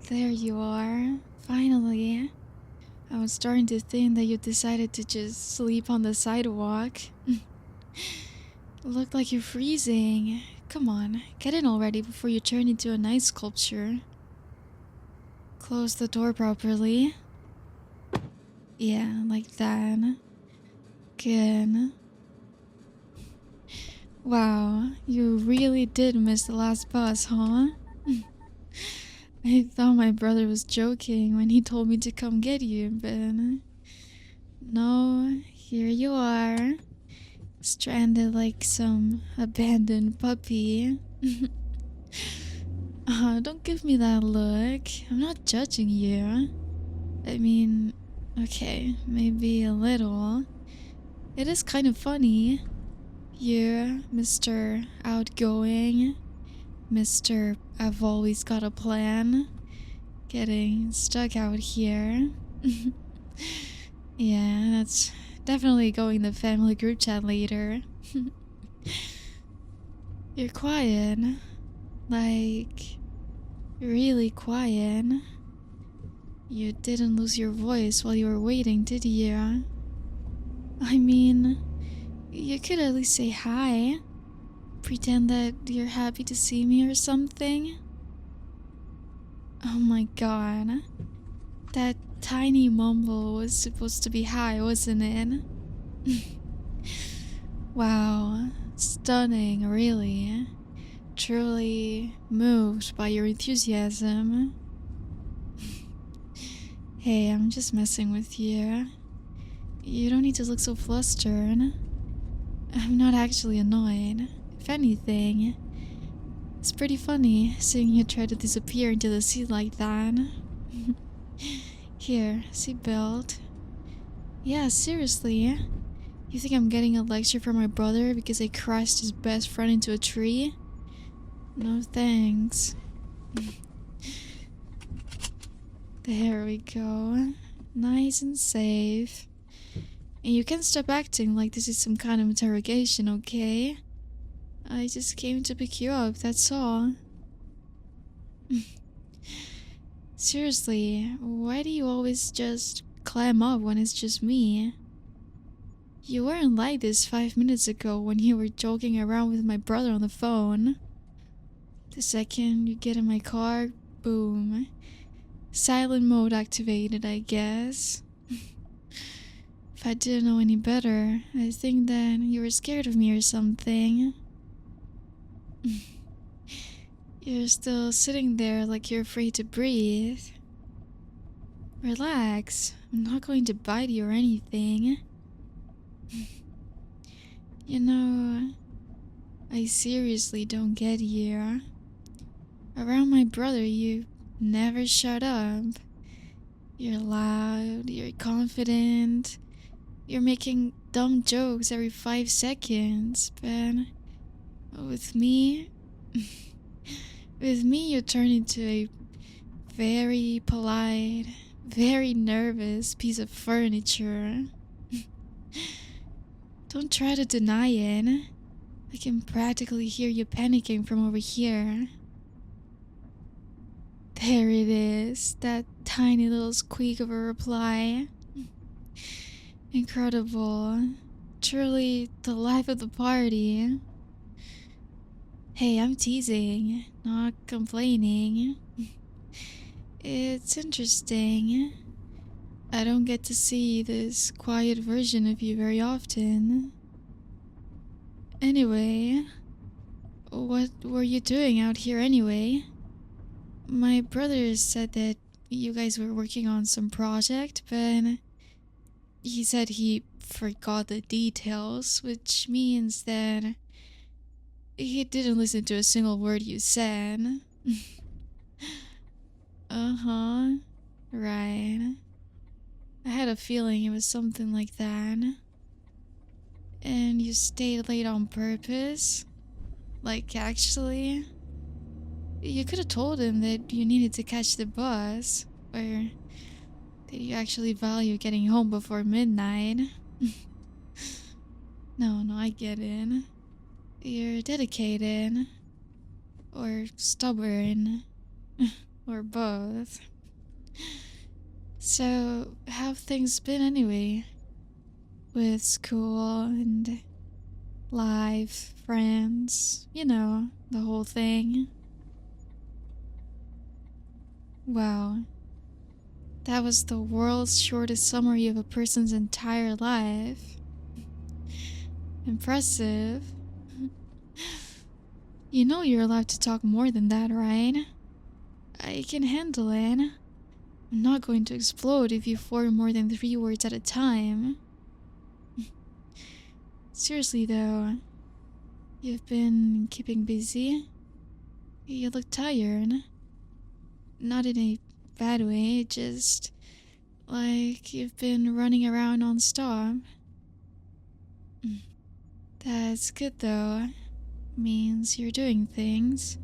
There you are. Finally. I was starting to think that you decided to just sleep on the sidewalk. Looked like you're freezing. Come on, get in already before you turn into an ice sculpture. Close the door properly. Yeah, like that. Good. Wow, you really did miss the last bus, huh? I thought my brother was joking when he told me to come get you, but no, here you are. Stranded like some abandoned puppy. Don't give me that look. I'm not judging you. I mean, okay, maybe a little. It is kind of funny. You, Mr. Outgoing, Mr. I've always got a plan, getting stuck out here. Yeah, that's definitely going to family group chat later. You're quiet. Like, really quiet. You didn't lose your voice while you were waiting, did you? I mean, you could at least say hi. Pretend that you're happy to see me or something. Oh my god. That tiny mumble was supposed to be hi, wasn't it? Wow. Stunning, really. Truly moved by your enthusiasm. Hey, I'm just messing with you. You don't need to look so flustered. I'm not actually annoyed. If anything, it's pretty funny seeing you try to disappear into the sea like that. Here, seatbelt. Yeah, seriously. You think I'm getting a lecture from my brother because I crashed his best friend into a tree? No thanks. There we go. Nice and safe. And you can stop acting like this is some kind of interrogation, okay? I just came to pick you up, that's all. Seriously, why do you always just clam up when it's just me? You weren't like this 5 minutes ago when you were joking around with my brother on the phone. The second you get in my car, boom. Silent mode activated, I guess. If I didn't know any better, I think that you were scared of me or something. You're still sitting there like you're afraid to breathe. Relax, I'm not going to bite you or anything. You know, I seriously don't get you. Around my brother, you never shut up. You're loud, you're confident, you're making dumb jokes every 5 seconds, but with me, you turn into a very polite, very nervous piece of furniture. Don't try to deny it. I can practically hear you panicking from over here. There it is, that tiny little squeak of a reply. Incredible. Truly the life of the party. Hey, I'm teasing, not complaining. It's interesting. I don't get to see this quiet version of you very often. Anyway, what were you doing out here anyway? My brother said that you guys were working on some project, but he said he forgot the details, which means that he didn't listen to a single word you said. Uh-huh. Right. I had a feeling it was something like that. And you stayed late on purpose? Like, actually? You could have told him that you needed to catch the bus, or that you actually value getting home before midnight. No, I get it. You're dedicated. Or stubborn. or both. So, how've things been anyway? With school and life, friends, you know, the whole thing. Wow. That was the world's shortest summary of a person's entire life. Impressive. You know you're allowed to talk more than that, right? I can handle it. I'm not going to explode if you form more than 3 words at a time. Seriously though, you've been keeping busy? You look tired. Not in a bad way, just like you've been running around non-stop. That's good though. Means you're doing things.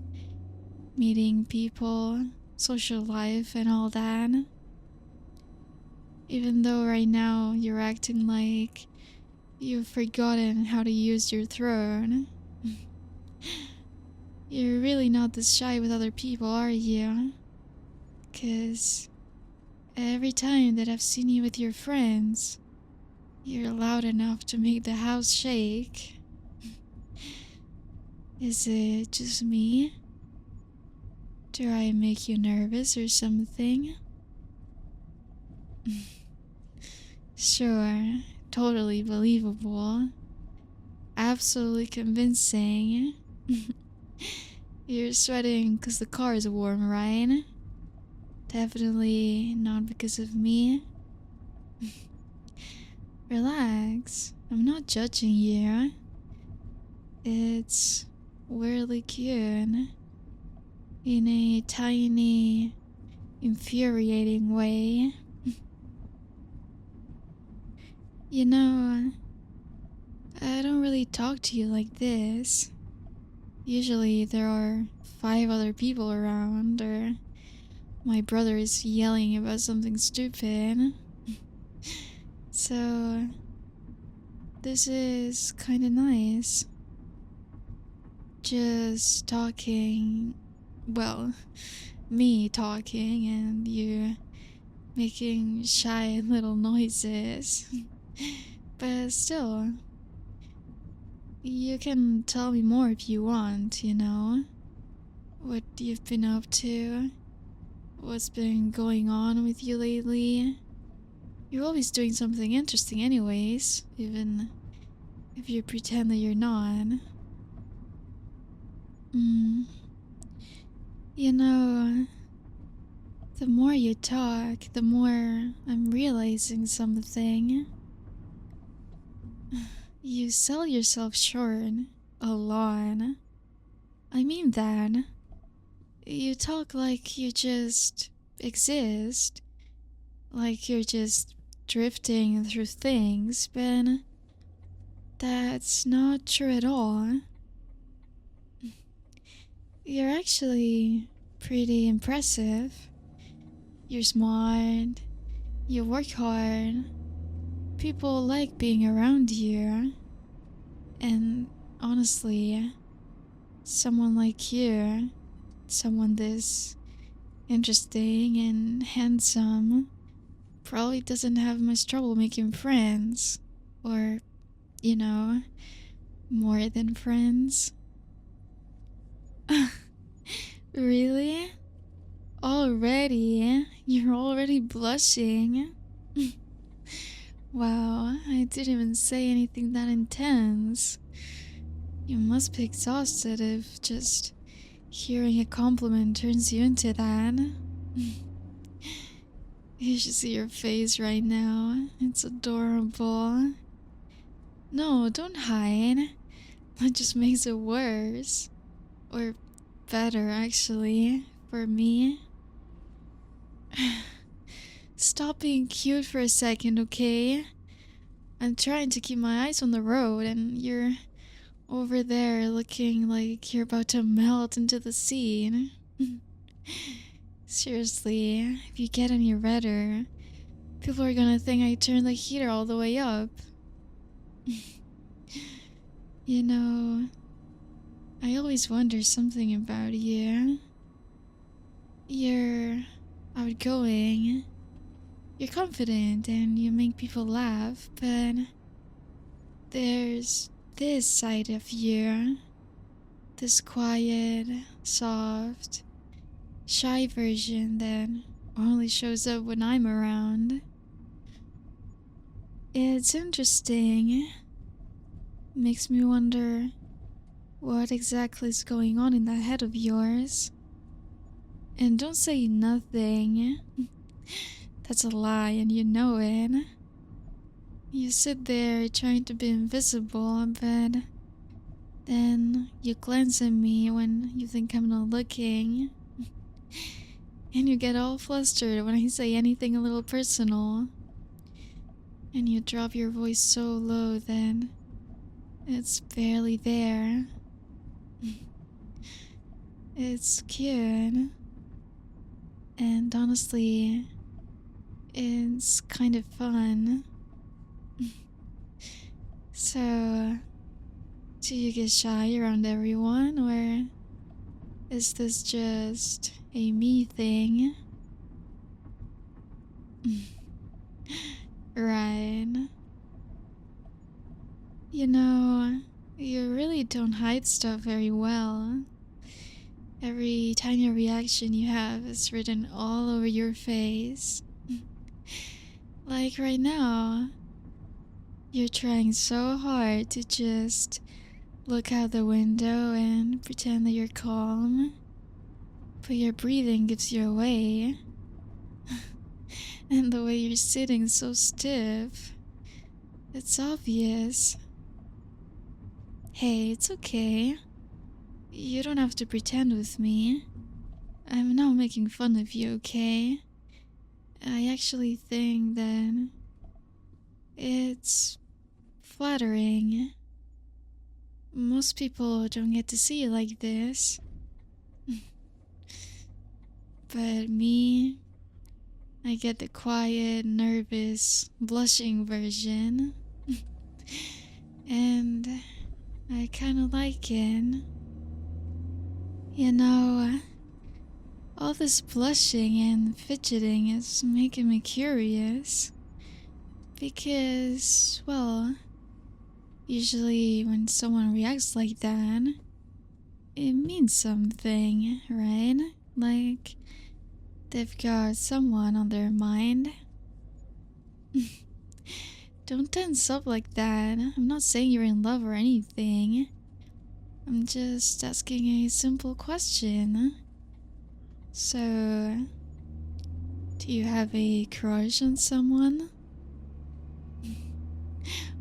Meeting people, social life and all that. Even though right now you're acting like you've forgotten how to use your throat. You're really not this shy with other people, are you? 'Cause every time that I've seen you with your friends, you're loud enough to make the house shake. Is it just me? Do I make you nervous or something? Sure, totally believable. Absolutely convincing. You're sweating because the car is warm, right? Definitely not because of me. Relax, I'm not judging you. It's weirdly cute. In a tiny, infuriating way. You know, I don't really talk to you like this. Usually there are 5 other people around, or my brother is yelling about something stupid. So, this is kinda nice. Just talking, well, me talking and you making shy little noises. But still, you can tell me more if you want, you know? What you've been up to, what's been going on with you lately. You're always doing something interesting anyways, even if you pretend that you're not. You know, the more you talk, the more I'm realizing something. You sell yourself short a lot. I mean that. You talk like you just exist, like you're just drifting through things, but that's not true at all. You're actually pretty impressive. You're smart, you work hard, people like being around you, and honestly, someone like you, someone this interesting and handsome, probably doesn't have much trouble making friends. Or, you know, more than friends. Really? Already? You're already blushing? Wow, I didn't even say anything that intense. You must be exhausted if just hearing a compliment turns you into that. You should see your face right now. It's adorable. No, don't hide. That just makes it worse. Or better, actually, for me. Stop being cute for a second, okay? I'm trying to keep my eyes on the road, and you're over there looking like you're about to melt into the scene. Seriously, if you get any redder, people are gonna think I turned the heater all the way up. You know, I always wonder something about you. You're outgoing, you're confident, and you make people laugh, but there's this side of you, this quiet, soft, shy version that only shows up when I'm around. It's interesting. Makes me wonder what exactly is going on in that head of yours. And don't say nothing. That's a lie and you know it. You sit there trying to be invisible, but then you glance at me when you think I'm not looking. And you get all flustered when I say anything a little personal. And you drop your voice so low that it's barely there. It's cute. And honestly, it's kind of fun. So, do you get shy around everyone, or is this just a me thing? Right. You know, you really don't hide stuff very well. Every tiny reaction you have is written all over your face. Like right now, you're trying so hard to just look out the window and pretend that you're calm, but your breathing gives you away. And the way you're sitting so stiff, it's obvious. Hey, it's okay. You don't have to pretend with me. I'm not making fun of you, okay? I actually think that it's flattering. Most people don't get to see you like this. But me, I get the quiet, nervous, blushing version. And I kinda like it. You know, all this blushing and fidgeting is making me curious. Because, well, usually when someone reacts like that, it means something, right? Like, they've got someone on their mind. Don't tense up like that. I'm not saying you're in love or anything. I'm just asking a simple question. So, do you have a crush on someone?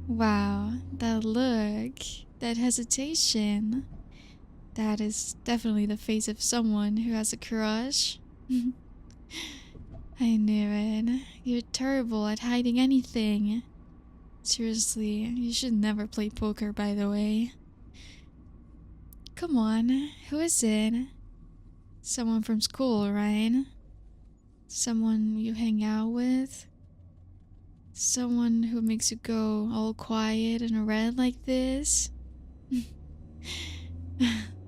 Wow, that look, that hesitation. That is definitely the face of someone who has a crush. I knew it. You're terrible at hiding anything. Seriously, you should never play poker, by the way. Come on, who is it? Someone from school, right? Someone you hang out with? Someone who makes you go all quiet and red like this?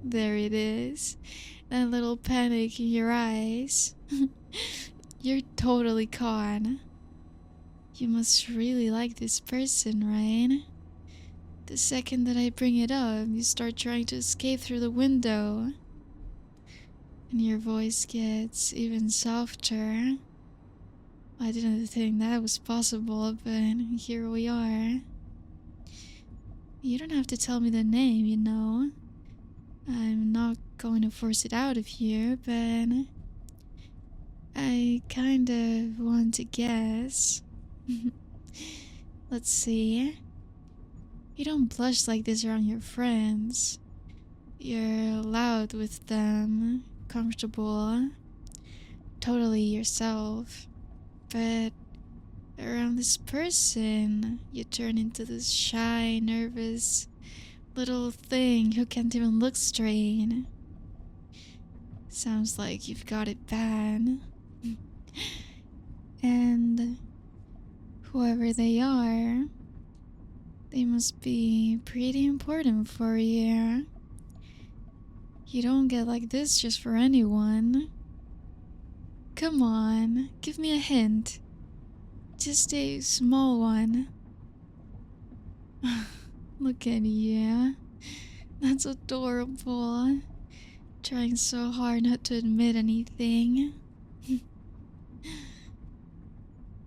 There it is. That little panic in your eyes. You're totally caught. You must really like this person, right? The second that I bring it up, you start trying to escape through the window. And your voice gets even softer. I didn't think that was possible, but here we are. You don't have to tell me the name, you know. I'm not going to force it out of you, but I kind of want to guess. Let's see. You don't blush like this around your friends. You're loud with them, comfortable, totally yourself. But around this person, you turn into this shy, nervous little thing who can't even look straight. Sounds like you've got it bad. And whoever they are, they must be pretty important for you. You don't get like this just for anyone. Come on, give me a hint. Just a small one. Look at you. That's adorable. Trying so hard not to admit anything.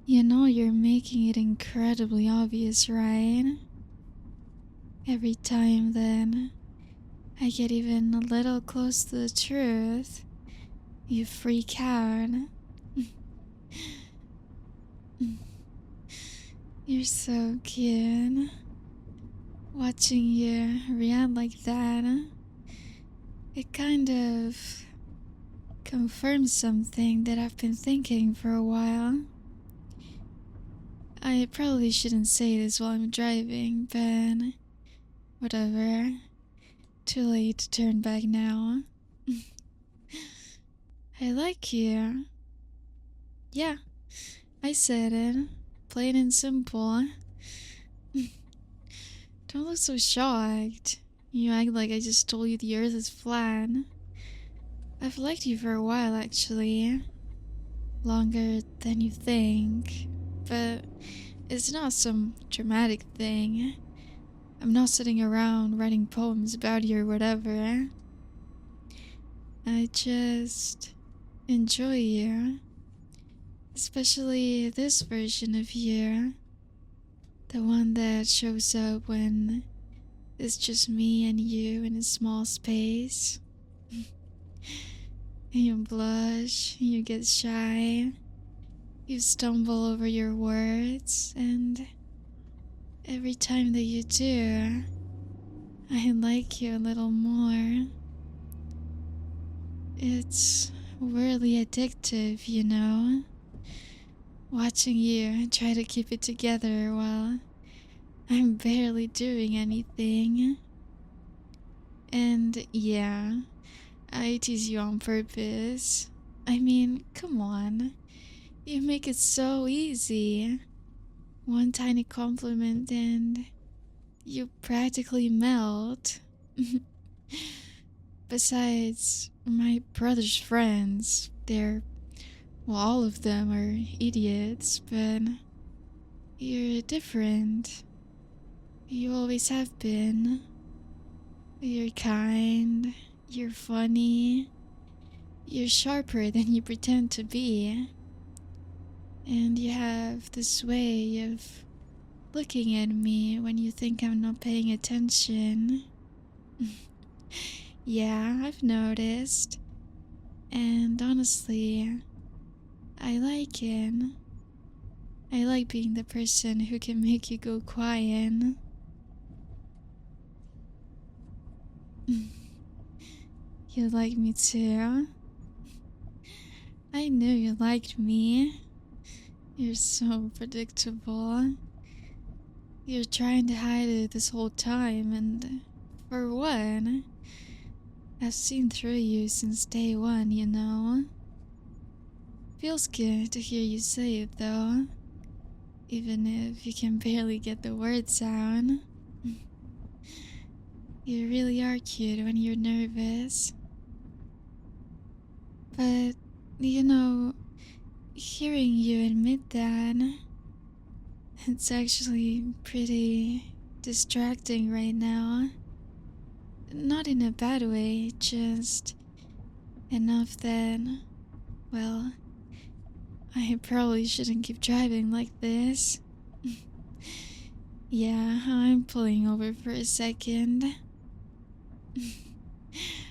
You know you're making it incredibly obvious, right? Every time then, I get even a little close to the truth, you freak out. You're so cute. Watching you react like that, it kind of confirms something that I've been thinking for a while. I probably shouldn't say this while I'm driving, but whatever. Too late to turn back now. I like you. Yeah, I said it. Plain and simple. Don't look so shocked. You act like I just told you the earth is flat. I've liked you for a while, actually. Longer than you think. But it's not some dramatic thing. I'm not sitting around writing poems about you or whatever. I just enjoy you. Especially this version of you. The one that shows up when it's just me and you in a small space. And you blush, you get shy, you stumble over your words, and every time that you do, I like you a little more. It's really addictive, you know? Watching you try to keep it together while I'm barely doing anything. And yeah, I tease you on purpose. I mean, come on. You make it so easy. One tiny compliment and you practically melt. Besides, my brother's friends, well, all of them are idiots, but you're different. You always have been. You're kind, you're funny, you're sharper than you pretend to be. And you have this way of looking at me when you think I'm not paying attention. Yeah, I've noticed. And honestly, I like it. I like being the person who can make you go quiet. You like me too? I knew you liked me. You're so predictable. You're trying to hide it this whole time, and for what? I've seen through you since day one, you know? Feels good to hear you say it, though. Even if you can barely get the words out. You really are cute when you're nervous. But, you know, hearing you admit that, it's actually pretty distracting right now. Not in a bad way, just enough that, well, I probably shouldn't keep driving like this. Yeah, I'm pulling over for a second.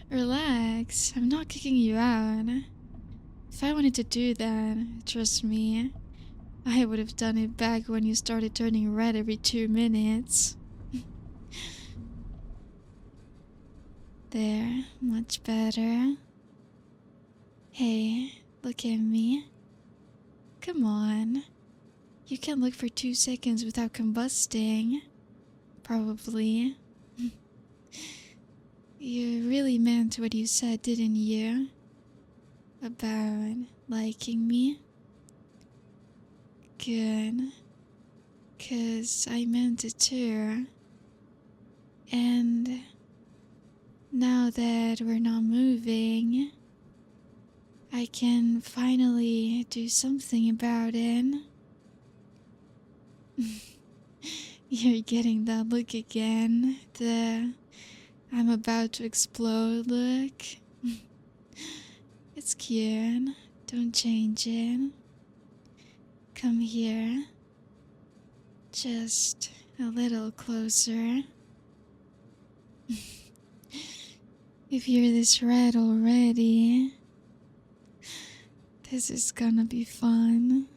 Relax, I'm not kicking you out. If I wanted to do that, trust me, I would have done it back when you started turning red every 2 minutes. There, much better. Hey, look at me. Come on. You can look for 2 seconds without combusting. Probably. You really meant what you said, didn't you? About liking me? Good. 'Cause I meant it too. And now that we're not moving, I can finally do something about it. You're getting that look again. The I'm about to explode look. It's cute. Don't change it. Come here. Just a little closer. If you're this red already, this is gonna be fun.